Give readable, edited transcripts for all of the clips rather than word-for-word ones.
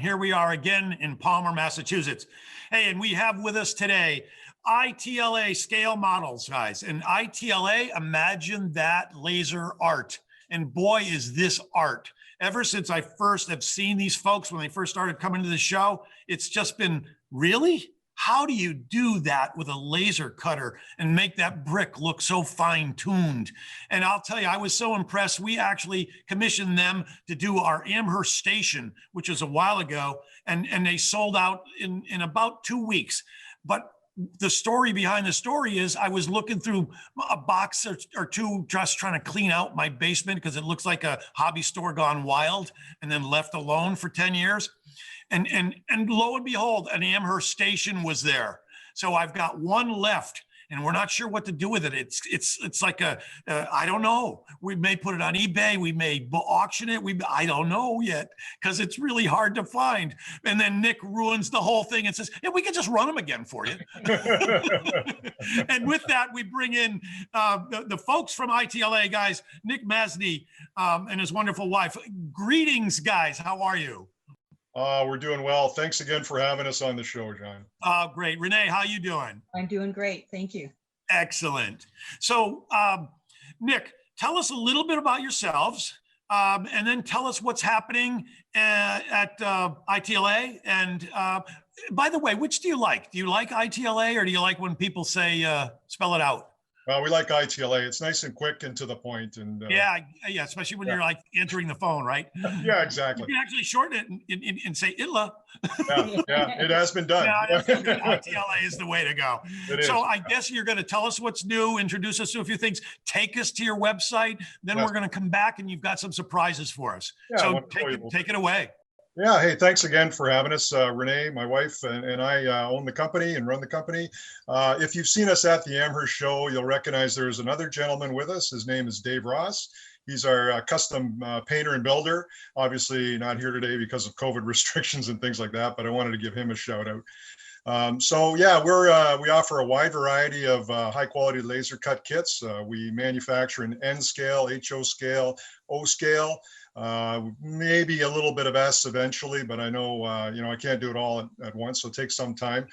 Here we are again in Palmer, Massachusetts. Hey, and we have with us today ITLA scale models, guys. And ITLA, imagine that laser art. And boy, is this art. Ever since I first have seen these folks when they first started coming to the show, it's just been, really? How do you do that with a laser cutter and make that brick look so fine-tuned? And I'll tell you, I was so impressed. We actually commissioned them to do our Amherst station, which was a while ago, and they sold out in about 2 weeks. But the story behind the story is I was looking through a box or two, just trying to clean out my basement because it looks like a hobby store gone wild and then left alone for 10 years. And lo and behold, an Amherst station was there. So I've got one left, and we're not sure what to do with it. It's like I don't know. We may put it on eBay. We may auction it. I don't know yet because it's really hard to find. And then Nick ruins the whole thing and says, "Yeah, we can just run them again for you." And with that, we bring in the folks from ITLA, guys, Nick Masney and his wonderful wife. Greetings, guys. How are you? We're doing well. Thanks again for having us on the show, John. Great. Renee, how you doing? I'm doing great. Thank you. Excellent. So, Nick, tell us a little bit about yourselves, and then tell us what's happening at ITLA. And by the way, which do you like? Do you like ITLA, or do you like when people say, spell it out? We like ITLA. It's nice and quick and to the point. And yeah, especially when you're like answering the phone, right? Yeah, exactly. You can actually shorten it and say ITLA. Yeah, it has been done. Yeah, ITLA is the way to go. It so is. I guess you're going to tell us what's new, introduce us to a few things, take us to your website. Then we're going to come back and you've got some surprises for us. Yeah, so take it away. Yeah, hey, thanks again for having us. Renee, my wife, and I own the company and run the company. If you've seen us at the Amherst show, you'll recognize there's another gentleman with us. His name is Dave Ross. He's our custom painter and builder. Obviously not here today because of COVID restrictions and things like that, but I wanted to give him a shout out. So yeah, we offer a wide variety of high quality laser cut kits. We manufacture in N scale, HO scale, O scale. Maybe a little bit of S eventually, but I know I can't do it all at once, so it takes some time.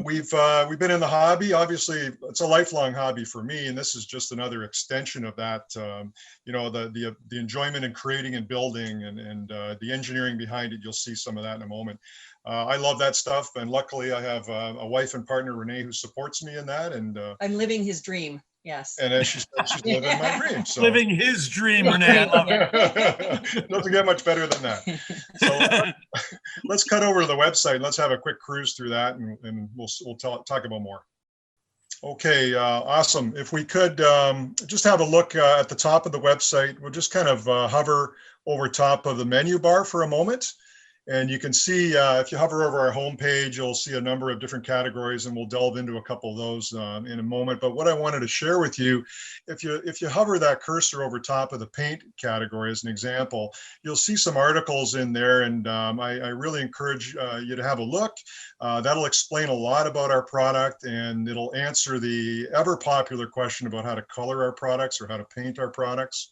We've been in the hobby. Obviously, it's a lifelong hobby for me, and this is just another extension of that. The enjoyment in creating and building, and the engineering behind it. You'll see some of that in a moment. I love that stuff, and luckily I have a wife and partner, Renee, who supports me in that. And I'm living his dream. Yes. And as she said, she's living my dream. So. Living his dream, Renee. I love it. Doesn't get much better than that. So let's cut over to the website. Let's have a quick cruise through that, and we'll talk about more. Okay, awesome. If we could just have a look at the top of the website, we'll just kind of hover over top of the menu bar for a moment. And you can see, if you hover over our homepage, you'll see a number of different categories, and we'll delve into a couple of those in a moment. But what I wanted to share with you, if you hover that cursor over top of the paint category as an example, you'll see some articles in there, and I really encourage you to have a look. That'll explain a lot about our product, and it'll answer the ever popular question about how to color our products or how to paint our products.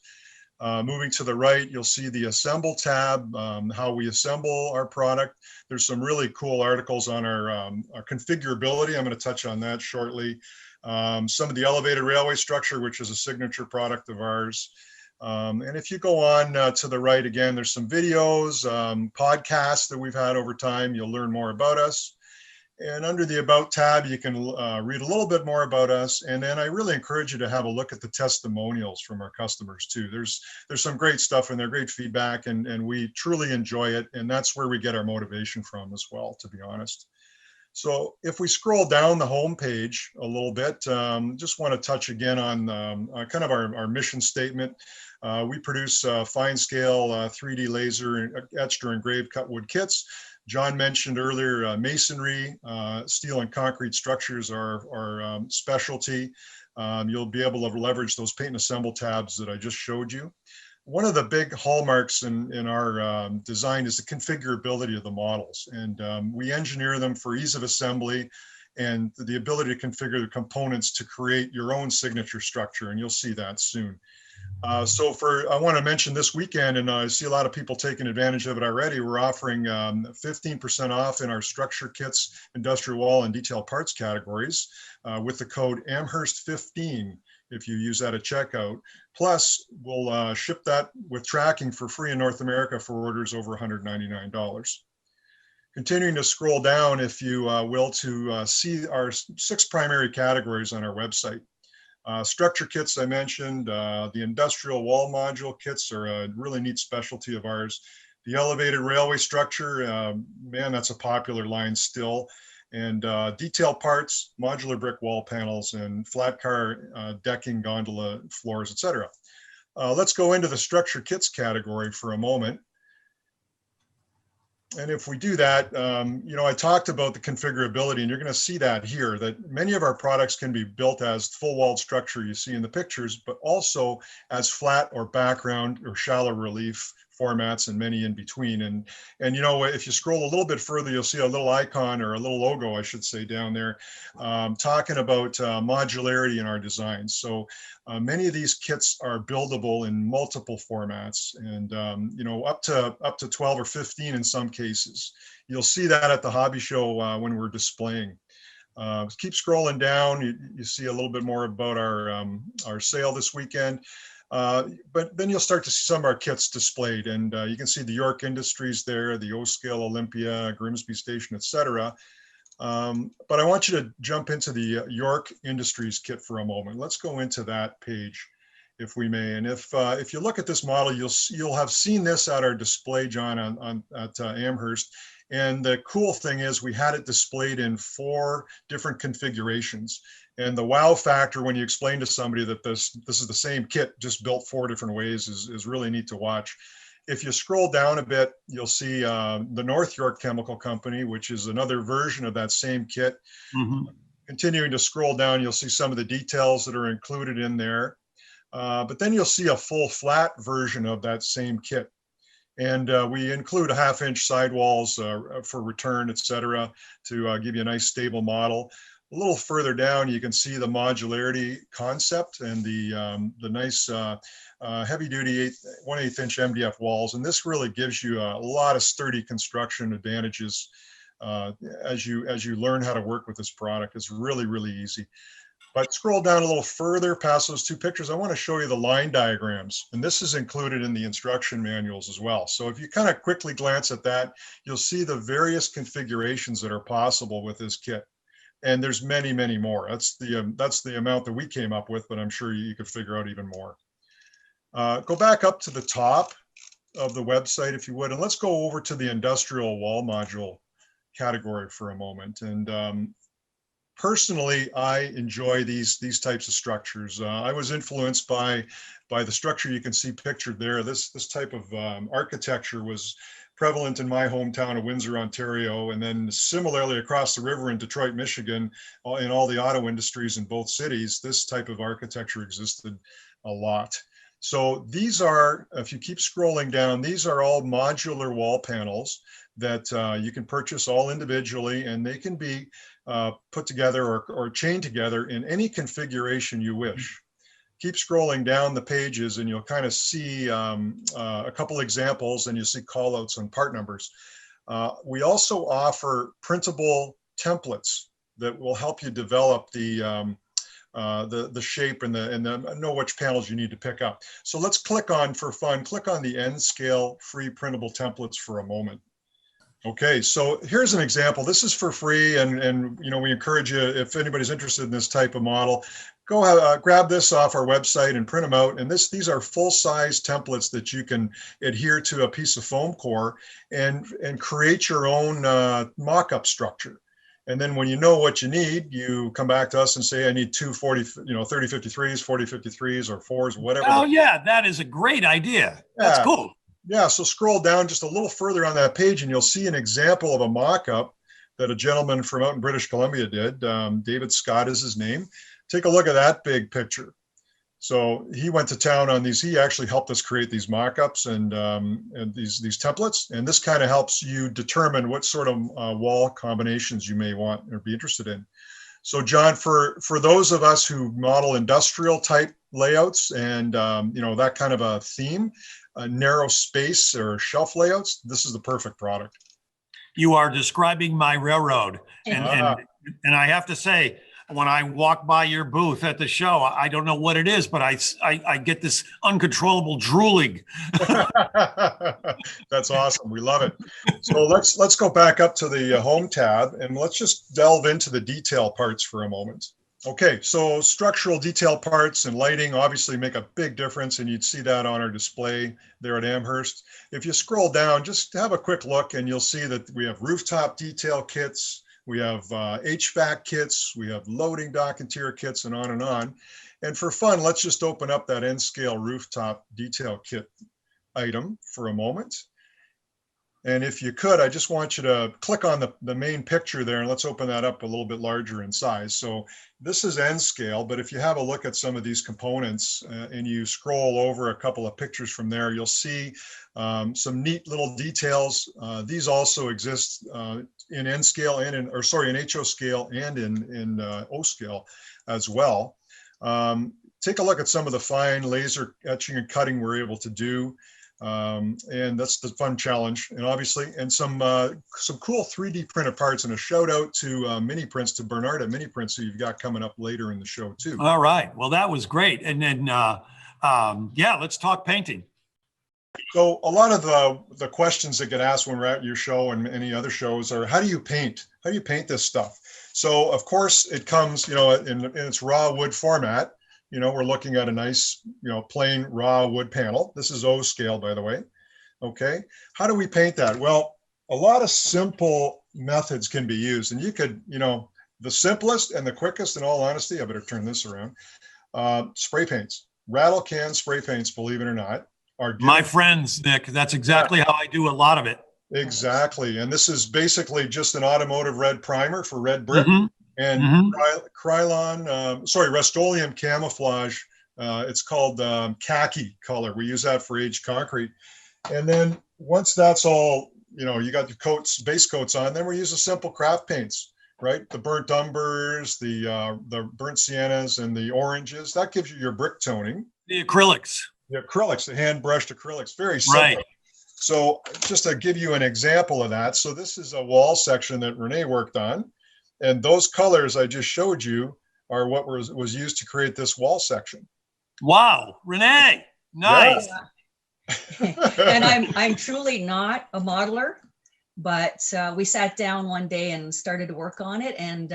Moving to the right, you'll see the Assemble tab, how we assemble our product. There's some really cool articles on our configurability. I'm going to touch on that shortly. Some of the elevated railway structure, which is a signature product of ours. And if you go on to the right again, there's some videos, podcasts that we've had over time. You'll learn more about us. And under the About tab, you can read a little bit more about us. And then I really encourage you to have a look at the testimonials from our customers too. There's some great stuff in there, great feedback, and we truly enjoy it. And that's where we get our motivation from as well, to be honest. So if we scroll down the home page a little bit, just want to touch again on kind of our mission statement. We produce fine scale 3D laser etched or engraved cut wood kits. John mentioned earlier, masonry, steel and concrete structures are our specialty. You'll be able to leverage those paint and assemble tabs that I just showed you. One of the big hallmarks in our design is the configurability of the models. And we engineer them for ease of assembly and the ability to configure the components to create your own signature structure. And you'll see that soon. I want to mention this weekend, and I see a lot of people taking advantage of it already. We're offering 15% off in our structure kits, industrial wall and detail parts categories with the code Amherst15 if you use that at checkout. Plus, we'll ship that with tracking for free in North America for orders over $199. Continuing to scroll down, if you will, to see our 6 primary categories on our website. Structure kits, I mentioned, the industrial wall module kits are a really neat specialty of ours. The elevated railway structure, man, that's a popular line still. And detail parts, modular brick wall panels, and flat car decking, gondola floors, etc. Let's go into the structure kits category for a moment. And if we do that, you know, I talked about the configurability, and you're going to see that here, that many of our products can be built as full walled structure you see in the pictures, but also as flat or background or shallow relief formats, and many in between. And you know, if you scroll a little bit further, you'll see a little icon, or a little logo, I should say, down there, talking about modularity in our designs. So many of these kits are buildable in multiple formats, and you know, up to 12 or 15 in some cases. You'll see that at the hobby show when we're displaying. Keep scrolling down. You see a little bit more about our sale this weekend. But then you'll start to see some of our kits displayed, and you can see the York Industries there, the O-Scale Olympia, Grimsby Station, etc. But I want you to jump into the York Industries kit for a moment. Let's go into that page, if we may. And if you look at this model, you'll have seen this at our display, John, at Amherst. And the cool thing is we had it displayed in 4 different configurations. And the wow factor when you explain to somebody that this is the same kit, just built 4 different ways, is really neat to watch. If you scroll down a bit, you'll see the North York Chemical Company, which is another version of that same kit. Mm-hmm. Continuing to scroll down, you'll see some of the details that are included in there. But then you'll see a full flat version of that same kit. And we include 1/2-inch sidewalls for return, etc., to give you a nice stable model. A little further down, you can see the modularity concept and the nice heavy-duty 1/8-inch MDF walls. And this really gives you a lot of sturdy construction advantages as you learn how to work with this product. It's really, really easy. But scroll down a little further past those 2 pictures. I want to show you the line diagrams, and this is included in the instruction manuals as well. So if you kind of quickly glance at that, you'll see the various configurations that are possible with this kit. And there's many, many more. That's the amount that we came up with, but I'm sure you could figure out even more. Go back up to the top of the website, if you would, and let's go over to the industrial wall module category for a moment. And personally, I enjoy these types of structures. I was influenced by the structure you can see pictured there. This type of architecture was prevalent in my hometown of Windsor, Ontario, and then similarly across the river in Detroit, Michigan, in all the auto industries in both cities, this type of architecture existed a lot. So these are, if you keep scrolling down, these are all modular wall panels that you can purchase all individually, and they can be put together or chained together in any configuration you wish. Keep scrolling down the pages and you'll kind of see a couple examples, and you'll see call outs on part numbers. We also offer printable templates that will help you develop the shape and know which panels you need to pick up. So let's click on, for fun, click on the N scale free printable templates for a moment. Okay, so here's an example. This is for free, and you know, we encourage you, if anybody's interested in this type of model, go grab this off our website and print them out. And these are full-size templates that you can adhere to a piece of foam core and create your own mock-up structure. And then when you know what you need, you come back to us and say, I need 2 3053s, 4053s, or 4s, whatever. Oh yeah, that is a great idea. That's cool. Yeah, so scroll down just a little further on that page and you'll see an example of a mock-up that a gentleman from out in British Columbia did. David Scott is his name. Take a look at that big picture. So he went to town on these. He actually helped us create these mock-ups and these templates. And this kind of helps you determine what sort of wall combinations you may want or be interested in. So John, for those of us who model industrial type layouts and that kind of a theme, narrow space or shelf layouts, this is the perfect product. You are describing my railroad. And, Ah. and I have to say, when I walk by your booth at the show, I don't know what it is, but I get this uncontrollable drooling. That's awesome. We love it. So let's go back up to the home tab and let's just delve into the detail parts for a moment. Okay, so structural detail parts and lighting obviously make a big difference, and you'd see that on our display there at Amherst. If you scroll down, just have a quick look and you'll see that we have rooftop detail kits, we have HVAC kits, we have loading dock interior kits, and on and on. And for fun, let's just open up that N-scale rooftop detail kit item for a moment. And if you could, I just want you to click on the main picture there, and let's open that up a little bit larger in size. So this is N-scale, but if you have a look at some of these components and you scroll over a couple of pictures from there, you'll see some neat little details. These also exist in N-scale and in HO scale and in O scale as well. Take a look at some of the fine laser etching and cutting we're able to do. And that's the fun challenge, and obviously, and some cool 3D printed parts, and a shout out to Mini Prints, to Bernard at Mini Prints, who you've got coming up later in the show too. All right. Well, that was great. And then, yeah, let's talk painting. So a lot of the questions that get asked when we're at your show and any other shows are, how do you paint? How do you paint this stuff? So of course it comes, in its raw wood format. We're looking at a nice, plain raw wood panel. This is O scale, by the way. Okay. How do we paint that? Well, a lot of simple methods can be used, and you could, the simplest and the quickest, in all honesty, I better turn this around. Spray paints, rattle can spray paints, believe it or not, are my friends, Nick. That's exactly how I do a lot of it. Exactly. And this is basically just an automotive red primer for red brick. And Rust-Oleum camouflage, it's called khaki color. We use that for aged concrete. And then once that's all, you got the base coats on, then we use the simple craft paints, right? The burnt umbers, the burnt siennas, and the oranges. That gives you your brick toning. The acrylics. The hand brushed acrylics, very simple. Right. So just to give you an example of that, so this is a wall section that Renee worked on. And those colors I just showed you are what was used to create this wall section. Wow, Renee, nice. Yeah. And I'm truly not a modeler, but we sat down one day and started to work on it. And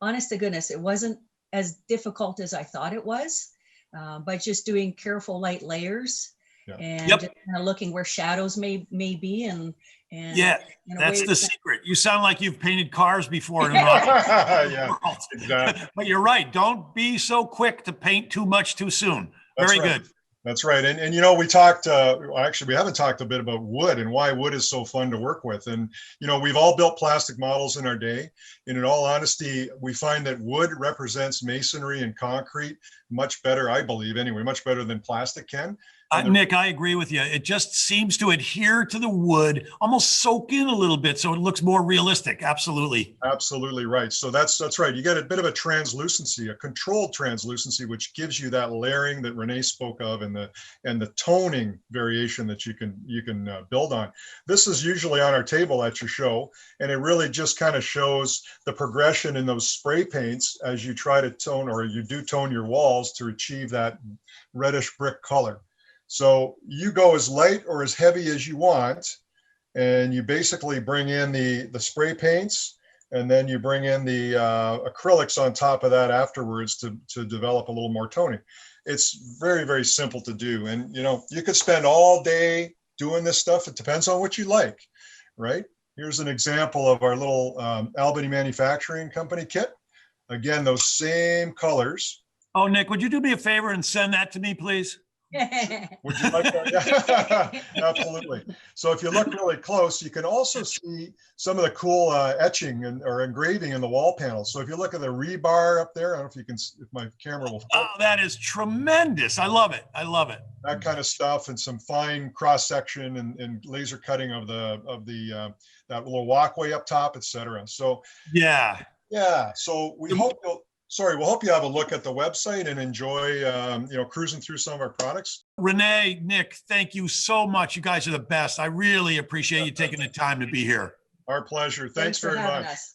honest to goodness, it wasn't as difficult as I thought it was, by just doing careful light layers. Yeah. And just kind of looking where shadows may be, and yeah, that's the secret. You sound like you've painted cars before. Yeah, exactly. But you're right. Don't be so quick to paint too much too soon. That's Very right. good. That's right. And we talked, actually, we haven't talked a bit about wood and why wood is so fun to work with. And, we've all built plastic models in our day. And in all honesty, we find that wood represents masonry and concrete much better, I believe, anyway, much better than plastic can. Nick, I agree with you. It just seems to adhere to the wood, almost soak in a little bit, so it looks more realistic. Absolutely. Absolutely right. So that's right. You get a bit of a translucency, a controlled translucency, which gives you that layering that Renee spoke of, and the toning variation that you can build on. This is usually on our table at your show, and it really just kind of shows the progression in those spray paints as you try to tone, or you do tone your walls to achieve that reddish brick color. So you go as light or as heavy as you want, and you basically bring in the spray paints, and then you bring in the acrylics on top of that afterwards to develop a little more toning. It's very, very simple to do. And, you could spend all day doing this stuff. It depends on what you like, right? Here's an example of our little Albany Manufacturing Company kit. Again, those same colors. Oh, Nick, would you do me a favor and send that to me, please? Would you like that? Yeah. Absolutely. So if you look really close, you can also see some of the cool etching or engraving in the wall panels. So if you look at the rebar up there, I don't know if you can, if my camera will. Oh, that is tremendous. I love it. I love it. That kind of stuff, and some fine cross section and laser cutting of that little walkway up top, etc. So yeah. Yeah, so we hope we'll hope you have a look at the website and enjoy, cruising through some of our products. Renee, Nick, thank you so much. You guys are the best. I really appreciate you taking the time to be here. Our pleasure. Thanks for very having much. us.